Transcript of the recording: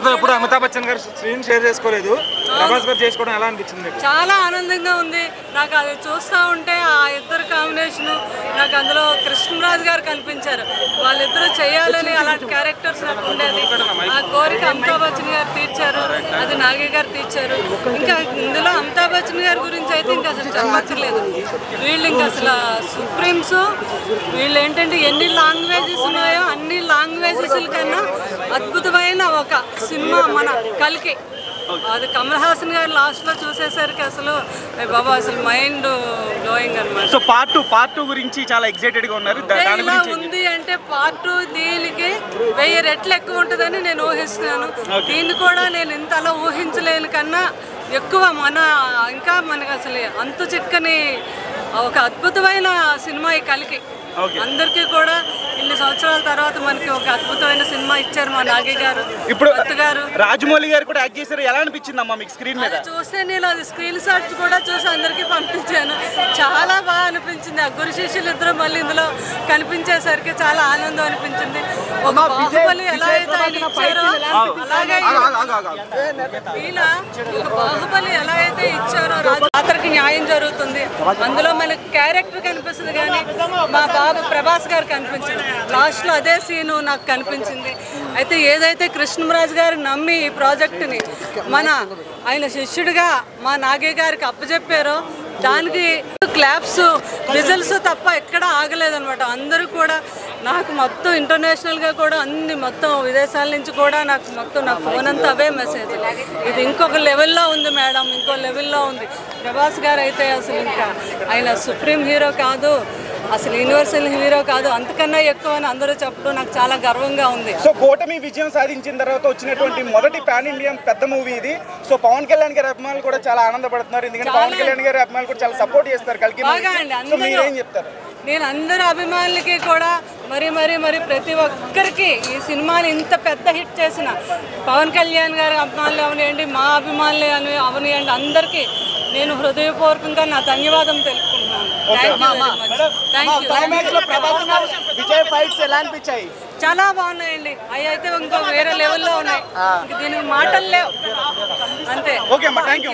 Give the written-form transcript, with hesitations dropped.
ఎవరితో ఎప్పుడు అమితాబ్ బచ్చన్ గారు స్క్రీన్ షేర్ చేసుకోలేదు, ప్రభాస్ గారు చేసుకోవడం ఎలా అనిపించింది? చాలా ఆనందంగా ఉంది నాకు. అది చూస్తూ ఉంటే ఆ ఇద్దరు కాంబినేషను నాకు అందులో కృష్ణరాజు గారు కనిపించారు. వాళ్ళిద్దరూ చేయాలని అలాంటి క్యారెక్టర్స్ నాకు ఉండేది. ఆ కోరిక అమితాబ్ బచ్చన్ గారు తీర్చారు, అది నాగి గారు తీర్చారు. ఇంకా ఇందులో అమితాబ్ బచ్చన్ గారి గురించి అయితే ఇంకా అసలు చెప్పక్కర్లేదు. వీళ్ళు ఇంకా అసలు సుప్రీమ్స్. వీళ్ళు ఏంటంటే ఎన్ని లాంగ్వేజెస్ ఉన్నాయో అన్ని లాంగ్వేజెస్ కన్నా అద్భుతమైన ఒక సినిమా మన కల్కి. అది కమల్ హాసన్ గారు లాస్ట్లో చూసేసరికి అసలు బాబా అసలు మైండ్ బ్లోయింగ్ అనమాట. సో పార్ట్ 2 గురించి చాలా ఎక్సైటెడ్ గా ఉన్నారు. ఇలా ఉంది అంటే పార్ట్ 2 దీనికి 1000 రెట్లు ఎక్కువ ఉంటుందని నేను ఊహిస్తున్నాను. దీన్ని కూడా నేను ఇంతలా ఊహించలేను కన్నా ఎక్కువ ఇంకా మనకు అసలు అంతు చిక్కని ఒక అద్భుతమైన సినిమా ఈ కలికి. అందరికీ కూడా ఇన్ని సంవత్సరాల తర్వాత మనకి ఒక అద్భుతమైన సినిమా ఇచ్చారు మా నాగి గారు. ఇప్పుడు గారు రాజమౌళి గారు కూడా యాక్ట్ చేశారు. ఎలా అనిపించింది అమ్మా మీకు స్క్రీన్ మీద? చూస్తే నేను అది స్క్రీన్ షాట్ కూడా చూసి అందరికీ పంపించాను. చాలా బాగా అనిపించింది. ఆ గురు శిష్యులు ఇద్దరు మళ్ళీ ఇందులో కనిపించేసరికి చాలా ఆనందం అనిపించింది. ఒక బాహుబలి ఎలా అయితే ఆయన ఇచ్చారో అలాగే ఇలా ఒక బాహుబలి ఎలా అయితే ఇచ్చారో రాత్రికి న్యాయం జరుగుతుంది. అందులో మనకి క్యారెక్టర్ కనిపిస్తుంది కానీ మా బాబు ప్రభాస్ గారు కనిపించింది. లాస్ట్లో అదే సీను నాకు కనిపించింది. అయితే ఏదైతే కృష్ణరాజు గారు నమ్మి ఈ ప్రాజెక్టుని ఆయన శిష్యుడిగా మా నాగి గారికి అప్పచెప్పారో దానికి క్లాప్స్ విజిల్స్ తప్ప ఎక్కడ ఆగలేదనమాట. అందరూ కూడా నాకు మొత్తం ఇంటర్నేషనల్గా కూడా మొత్తం విదేశాల నుంచి కూడా నాకు మొత్తం నా ఫోన్ అంతా అవే మెసేజ్. ఇది ఇంకొక లెవెల్లో ఉంది మేడం, ఇంకో లెవెల్లో ఉంది. ప్రభాస్ గారు అయితే అసలు ఇంకా ఆయన సుప్రీం హీరో కాదు, అసలు యూనివర్సల్ హీరో కాదు, అంతకన్నా ఎక్కువ అని అందరూ చెప్పడం నాకు చాలా గర్వంగా ఉంది. సో కూటమి విజయం సాధించిన తర్వాత వచ్చినటువంటి మొదటి పాన్ ఇండియా పెద్ద మూవీ ఇది. సో పవన్ కళ్యాణ్ గారి అభిమానులు కూడా చాలా ఆనందపడుతున్నారు. ఎందుకంటే పవన్ కళ్యాణ్ గారి అభిమానులు కూడా చాలా సపోర్ట్ చేస్తారు కలికి. సో మీరు ఏం చెప్తారు? నేను అందరు అభిమానులకి కూడా మరి ప్రతి ఒక్కరికి ఈ సినిమాని ఇంత పెద్ద హిట్ చేసిన పవన్ కళ్యాణ్ గారి అభిమానులు అవనివ్వండి, మా అభిమానులు అవనివ్వండి, అందరికీ నేను హృదయపూర్వకంగా నా ధన్యవాదం తెలుపుకుంటున్నాను. చాలా బాగున్నాయండి. అవి అయితే ఇంకో వేరే లెవెల్లో ఉన్నాయి. దీనికి మాటలు లేవు అంతే. ఓకే అమ్మా, థ్యాంక్ యూ.